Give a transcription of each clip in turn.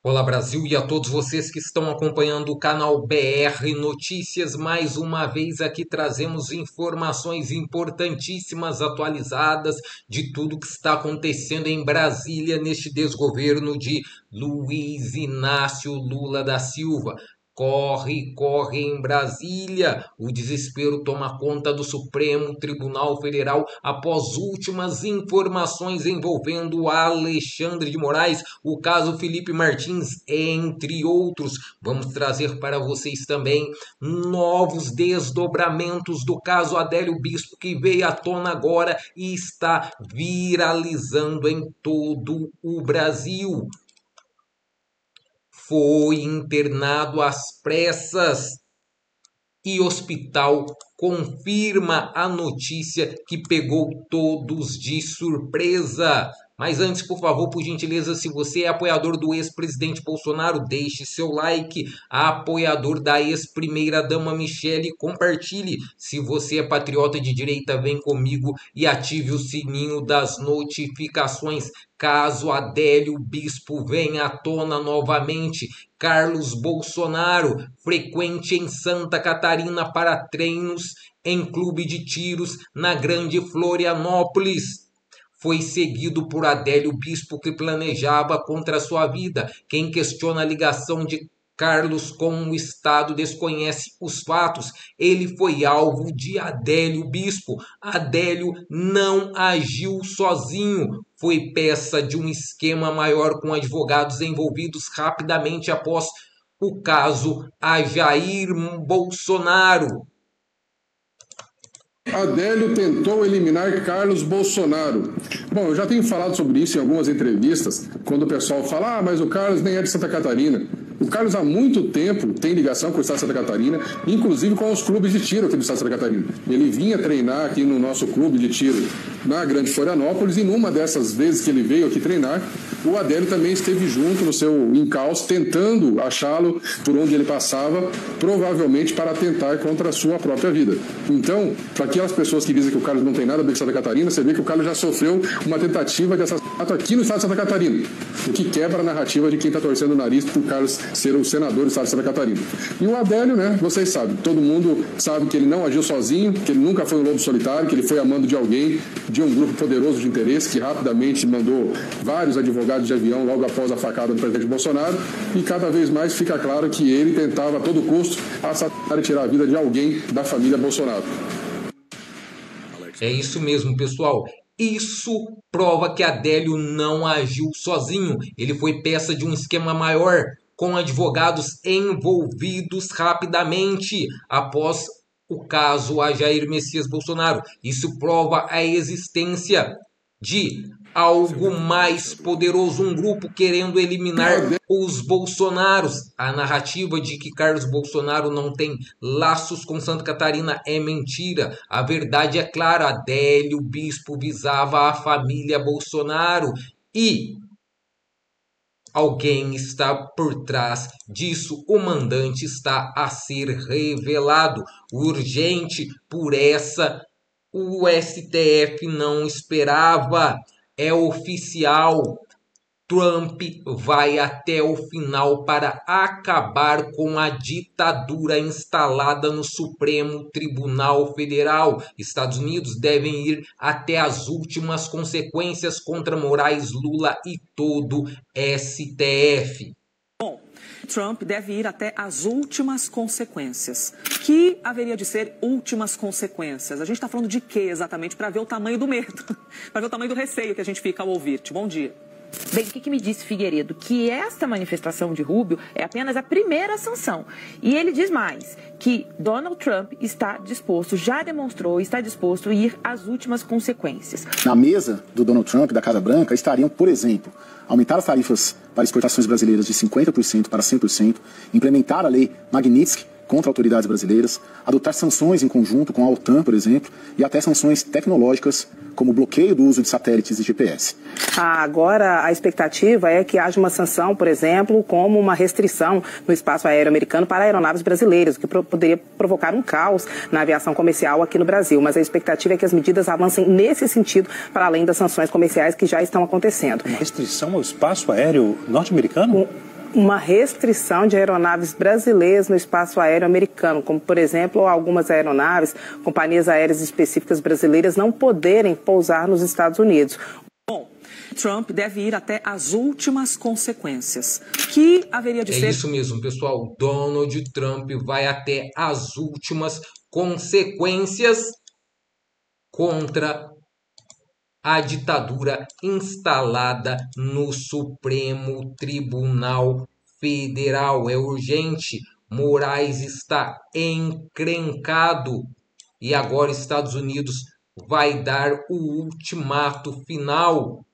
Olá Brasil e a todos vocês que estão acompanhando o canal BR Notícias. Mais uma vez aqui trazemos informações importantíssimas, atualizadas de tudo que está acontecendo em Brasília neste desgoverno de Luiz Inácio Lula da Silva. Corre, corre em Brasília. O desespero toma conta do Supremo Tribunal Federal após últimas informações envolvendo Alexandre de Moraes, o caso Felipe Martins, entre outros. Vamos trazer para vocês também novos desdobramentos do caso Adélio Bispo, que veio à tona agora e está viralizando em todo o Brasil. Foi internado às pressas e hospital confirma a notícia que pegou todos de surpresa. Mas antes, por favor, por gentileza, se você é apoiador do ex-presidente Bolsonaro, deixe seu like. Apoiador da ex-primeira-dama Michele, compartilhe. Se você é patriota de direita, vem comigo e ative o sininho das notificações. Caso Adélio Bispo venha à tona novamente, Carlos Bolsonaro, frequente em Santa Catarina para treinos em clube de tiros na Grande Florianópolis, foi seguido por Adélio Bispo, que planejava contra sua vida. Quem questiona a ligação de Carlos com o Estado desconhece os fatos. Ele foi alvo de Adélio Bispo. Adélio não agiu sozinho. Foi peça de um esquema maior com advogados envolvidos rapidamente após o caso a Jair Bolsonaro. Adélio tentou eliminar Carlos Bolsonaro. Bom, eu já tenho falado sobre isso em algumas entrevistas, quando o pessoal fala, mas o Carlos nem é de Santa Catarina. O Carlos há muito tempo tem ligação com o Estado de Santa Catarina, inclusive com os clubes de tiro aqui do Estado de Santa Catarina. Ele vinha treinar aqui no nosso clube de tiro na Grande Florianópolis, e numa dessas vezes que ele veio aqui treinar, o Adélio também esteve junto no seu encalço, tentando achá-lo por onde ele passava, provavelmente para atentar contra a sua própria vida. Então, para aquelas pessoas que dizem que o Carlos não tem nada a ver com Santa Catarina, você vê que o Carlos já sofreu uma tentativa de assassinato aqui no Estado de Santa Catarina, o que quebra a narrativa de quem está torcendo o nariz para o Carlos ser o senador do Estado de Santa Catarina. E o Adélio, né, vocês sabem, todo mundo sabe que ele não agiu sozinho, que ele nunca foi um lobo solitário, que ele foi a mando de alguém, de um grupo poderoso de interesse, que rapidamente mandou vários advogados de avião logo após a facada do presidente Bolsonaro, e cada vez mais fica claro que ele tentava a todo custo assassinar e tirar a vida de alguém da família Bolsonaro. É isso mesmo, pessoal. Isso prova que Adélio não agiu sozinho. Ele foi peça de um esquema maior, com advogados envolvidos rapidamente após o caso a Jair Messias Bolsonaro. Isso prova a existência de algo mais poderoso, um grupo querendo eliminar os Bolsonaros. A narrativa de que Carlos Bolsonaro não tem laços com Santa Catarina é mentira. A verdade é clara, Adélio Bispo visava a família Bolsonaro e alguém está por trás disso. O mandante está a ser revelado. Urgente por essa, o STF não esperava. É oficial. Trump vai até o final para acabar com a ditadura instalada no Supremo Tribunal Federal. Estados Unidos devem ir até as últimas consequências contra Moraes, Lula e todo STF. Bom, Trump deve ir até as últimas consequências. Que haveria de ser últimas consequências? A gente está falando de quê exatamente, para ver o tamanho do medo, para ver o tamanho do receio que a gente fica ao ouvir-te. Bom dia. Bem, o que me disse Figueiredo? Que esta manifestação de Rubio é apenas a primeira sanção. E ele diz mais, que Donald Trump está disposto, já demonstrou, está disposto a ir às últimas consequências. Na mesa do Donald Trump, da Casa Branca, estariam, por exemplo, aumentar as tarifas para exportações brasileiras de 50% para 100%, implementar a lei Magnitsky contra autoridades brasileiras, adotar sanções em conjunto com a OTAN, por exemplo, e até sanções tecnológicas, como o bloqueio do uso de satélites e GPS. Agora, a expectativa é que haja uma sanção, por exemplo, como uma restrição no espaço aéreo americano para aeronaves brasileiras, o que poderia provocar um caos na aviação comercial aqui no Brasil. Mas a expectativa é que as medidas avancem nesse sentido, para além das sanções comerciais que já estão acontecendo. Uma restrição ao espaço aéreo norte-americano? uma restrição de aeronaves brasileiras no espaço aéreo americano, como, por exemplo, algumas aeronaves, companhias aéreas específicas brasileiras não poderem pousar nos Estados Unidos. Bom, Trump deve ir até as últimas consequências, que haveria de ser... É isso mesmo, pessoal. Donald Trump vai até as últimas consequências contra a ditadura instalada no Supremo Tribunal Federal. É urgente. Moraes está encrencado e agora Estados Unidos vai dar o ultimato final.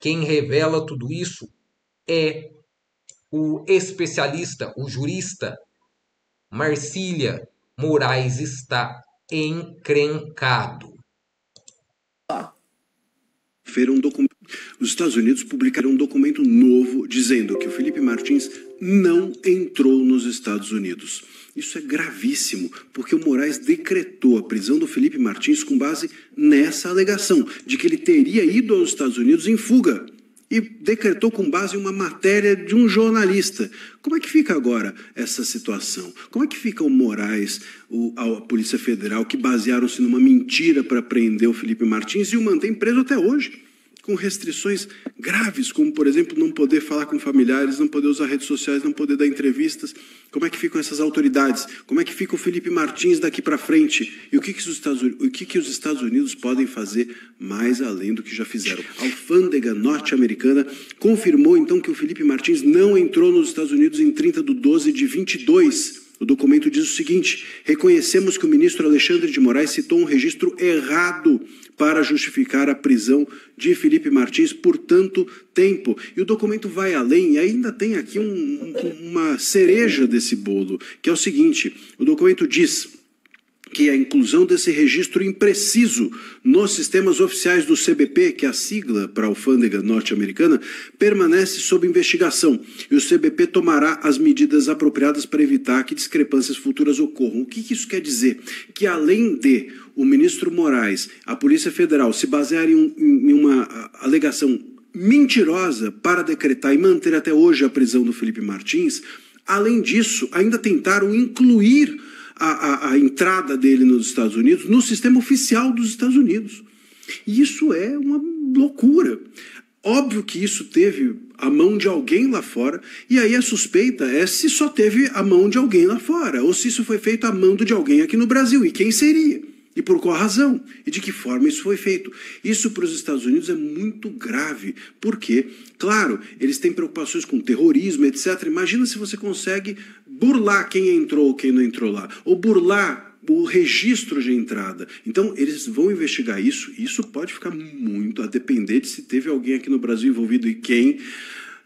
Quem revela tudo isso é o especialista, o jurista Marcília. Moraes está encrencado. Os Estados Unidos publicaram um documento novo dizendo que o Felipe Martins não entrou nos Estados Unidos. Isso é gravíssimo, porque o Moraes decretou a prisão do Felipe Martins com base nessa alegação de que ele teria ido aos Estados Unidos em fuga. E decretou com base em uma matéria de um jornalista. Como é que fica agora essa situação? Como é que fica o Moraes, a Polícia Federal, que basearam-se numa mentira para prender o Felipe Martins e o mantém preso até hoje, com restrições graves, como, por exemplo, não poder falar com familiares, não poder usar redes sociais, não poder dar entrevistas? Como é que ficam essas autoridades? Como é que fica o Felipe Martins daqui para frente? E o que os Estados Unidos podem fazer mais além do que já fizeram? A alfândega norte-americana confirmou, então, que o Felipe Martins não entrou nos Estados Unidos em 30/12/22. O documento diz o seguinte: reconhecemos que o ministro Alexandre de Moraes citou um registro errado para justificar a prisão de Felipe Martins por tanto tempo. E o documento vai além e ainda tem aqui uma cereja desse bolo, que é o seguinte: o documento diz que a inclusão desse registro impreciso nos sistemas oficiais do CBP, que é a sigla para a alfândega norte-americana, permanece sob investigação e o CBP tomará as medidas apropriadas para evitar que discrepâncias futuras ocorram. O que isso quer dizer? Que além de o ministro Moraes, a Polícia Federal, se basearem em uma alegação mentirosa para decretar e manter até hoje a prisão do Felipe Martins, além disso, ainda tentaram incluir a entrada dele nos Estados Unidos no sistema oficial dos Estados Unidos. E isso é uma loucura. Óbvio que isso teve a mão de alguém lá fora, e aí a suspeita é se só teve a mão de alguém lá fora, ou se isso foi feito a mando de alguém aqui no Brasil, e quem seria? E por qual razão? E de que forma isso foi feito? Isso para os Estados Unidos é muito grave, porque, claro, eles têm preocupações com terrorismo, etc. Imagina se você consegue burlar quem entrou ou quem não entrou lá, ou burlar o registro de entrada. Então, eles vão investigar isso, e isso pode ficar muito a depender de se teve alguém aqui no Brasil envolvido e quem.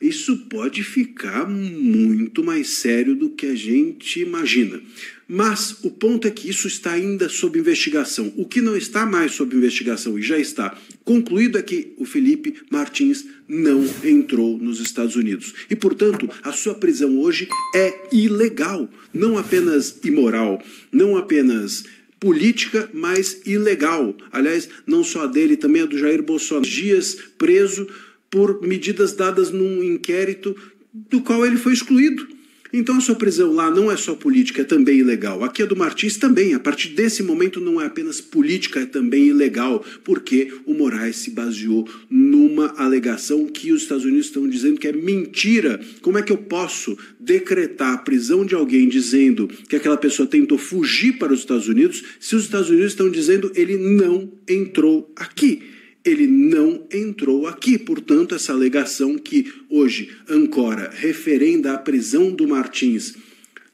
Isso pode ficar muito mais sério do que a gente imagina. Mas o ponto é que isso está ainda sob investigação. O que não está mais sob investigação e já está concluído é que o Felipe Martins não entrou nos Estados Unidos. E, portanto, a sua prisão hoje é ilegal. Não apenas imoral, não apenas política, mas ilegal. Aliás, não só a dele, também a do Jair Bolsonaro. Dias preso por medidas dadas num inquérito do qual ele foi excluído. Então a sua prisão lá não é só política, é também ilegal. Aqui a do Martins também. A partir desse momento não é apenas política, é também ilegal, porque o Moraes se baseou numa alegação que os Estados Unidos estão dizendo que é mentira. Como é que eu posso decretar a prisão de alguém dizendo que aquela pessoa tentou fugir para os Estados Unidos, se os Estados Unidos estão dizendo ele não entrou aqui? Ele não entrou aqui, portanto, essa alegação que hoje ancora referenda a prisão do Martins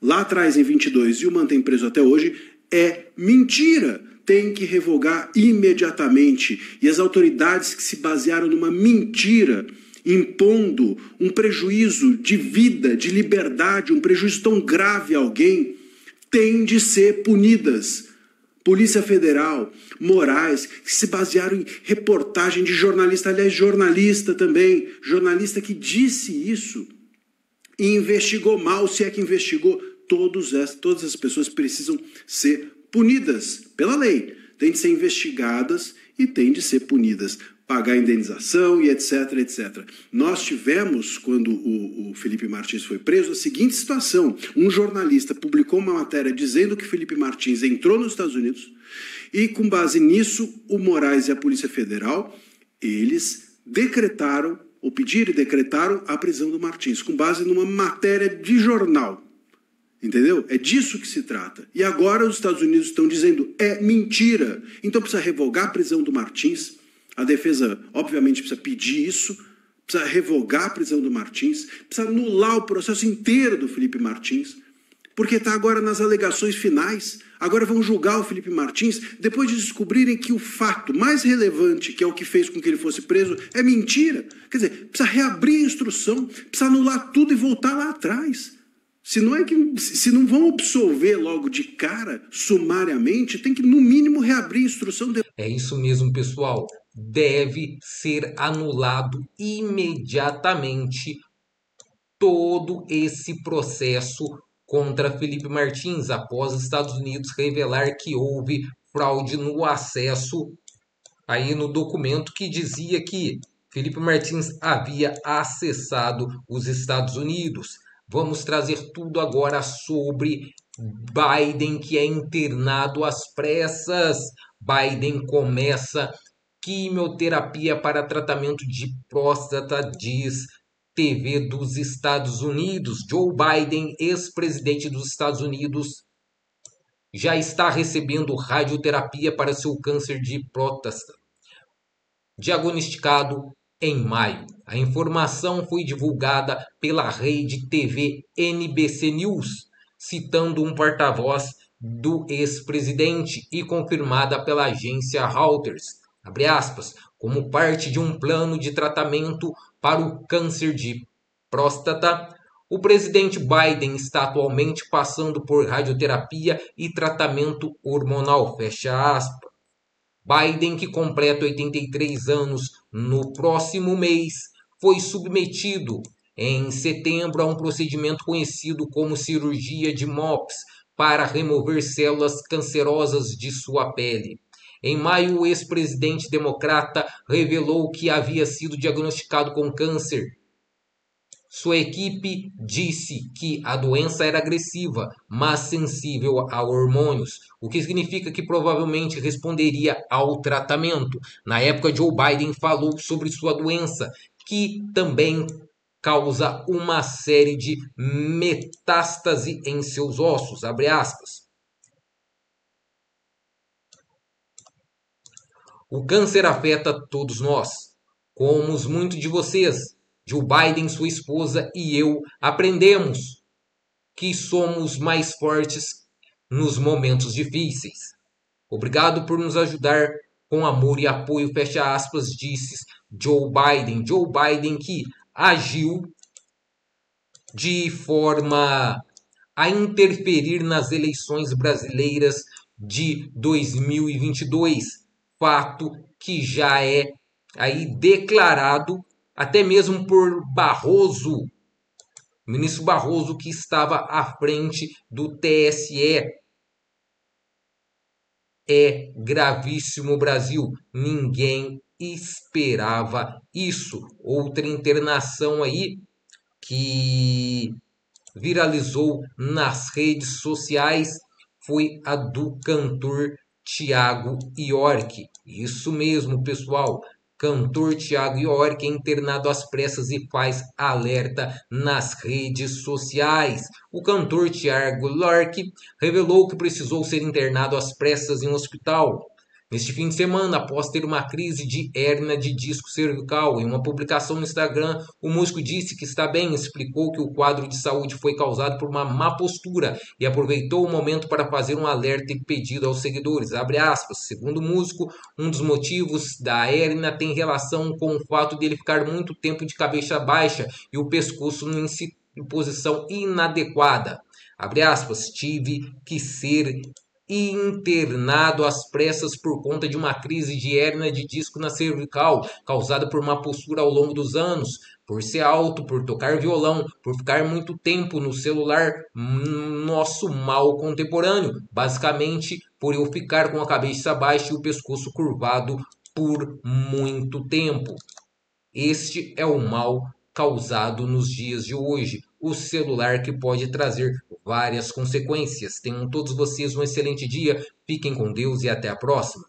lá atrás em 22 e o mantém preso até hoje é mentira. Tem que revogar imediatamente. E as autoridades que se basearam numa mentira, impondo um prejuízo de vida, de liberdade, um prejuízo tão grave a alguém, têm de ser punidas. Polícia Federal, Moraes, que se basearam em reportagem de jornalista, aliás, jornalista também, jornalista que disse isso e investigou mal, se é que investigou, todas as pessoas precisam ser punidas pela lei, têm de ser investigadas e têm de ser punidas. pagar indenização e etc, etc. Nós tivemos, quando o Felipe Martins foi preso, a seguinte situação. Um jornalista publicou uma matéria dizendo que Felipe Martins entrou nos Estados Unidos e, com base nisso, o Moraes e a Polícia Federal, eles decretaram, ou pediram e decretaram a prisão do Martins, com base numa matéria de jornal. Entendeu? É disso que se trata. E agora os Estados Unidos estão dizendo é mentira. Então precisa revogar a prisão do Martins. A defesa, obviamente, precisa pedir isso, precisa revogar a prisão do Martins, precisa anular o processo inteiro do Felipe Martins, porque está agora nas alegações finais. Agora vão julgar o Felipe Martins depois de descobrirem que o fato mais relevante, que é o que fez com que ele fosse preso, é mentira. Quer dizer, precisa reabrir a instrução, precisa anular tudo e voltar lá atrás. Se não vão absolver logo de cara, sumariamente, tem que, no mínimo, reabrir a instrução. É isso mesmo, pessoal. Deve ser anulado imediatamente todo esse processo contra Felipe Martins, após os Estados Unidos revelar que houve fraude no acesso aí no documento que dizia que Felipe Martins havia acessado os Estados Unidos. Vamos trazer tudo agora sobre Biden, que é internado às pressas. Biden começa quimioterapia para tratamento de próstata, diz TV dos Estados Unidos. Joe Biden, ex-presidente dos Estados Unidos, já está recebendo radioterapia para seu câncer de próstata, diagnosticado em maio. A informação foi divulgada pela rede TV NBC News, citando um porta-voz do ex-presidente e confirmada pela agência Reuters, abre aspas, como parte de um plano de tratamento para o câncer de próstata. O presidente Biden está atualmente passando por radioterapia e tratamento hormonal, fecha aspas. Biden, que completa 83 anos no próximo mês, foi submetido em setembro a um procedimento conhecido como cirurgia de MOPS para remover células cancerosas de sua pele. Em maio, o ex-presidente democrata revelou que havia sido diagnosticado com câncer. Sua equipe disse que a doença era agressiva, mas sensível a hormônios, o que significa que provavelmente responderia ao tratamento. Na época, Joe Biden falou sobre sua doença, que também causa uma série de metástase em seus ossos, abre aspas. O câncer afeta todos nós, como muitos de vocês. Joe Biden, sua esposa e eu aprendemos que somos mais fortes nos momentos difíceis. Obrigado por nos ajudar com amor e apoio, fecha aspas, disse Joe Biden. Joe Biden que agiu de forma a interferir nas eleições brasileiras de 2022. Fato que já é aí declarado até mesmo por Barroso, ministro Barroso, que estava à frente do TSE. É gravíssimo, Brasil. Ninguém esperava isso. Outra internação aí que viralizou nas redes sociais foi a do cantor Thiago York. Isso mesmo, pessoal. Cantor Thiago York é internado às pressas e faz alerta nas redes sociais. O cantor Thiago York revelou que precisou ser internado às pressas em um hospital neste fim de semana, após ter uma crise de hérnia de disco cervical. Em uma publicação no Instagram, o músico disse que está bem, explicou que o quadro de saúde foi causado por uma má postura e aproveitou o momento para fazer um alerta e pedido aos seguidores. Abre aspas. Segundo o músico, um dos motivos da hérnia tem relação com o fato de ele ficar muito tempo de cabeça baixa e o pescoço em posição inadequada. Abre aspas. Tive que ser internado às pressas por conta de uma crise de hérnia de disco na cervical, causada por uma postura ao longo dos anos, por ser alto, por tocar violão, por ficar muito tempo no celular, nosso mal contemporâneo, basicamente por eu ficar com a cabeça baixa e o pescoço curvado por muito tempo. Este é o mal causado nos dias de hoje. O celular que pode trazer várias consequências. Tenham todos vocês um excelente dia. Fiquem com Deus e até a próxima.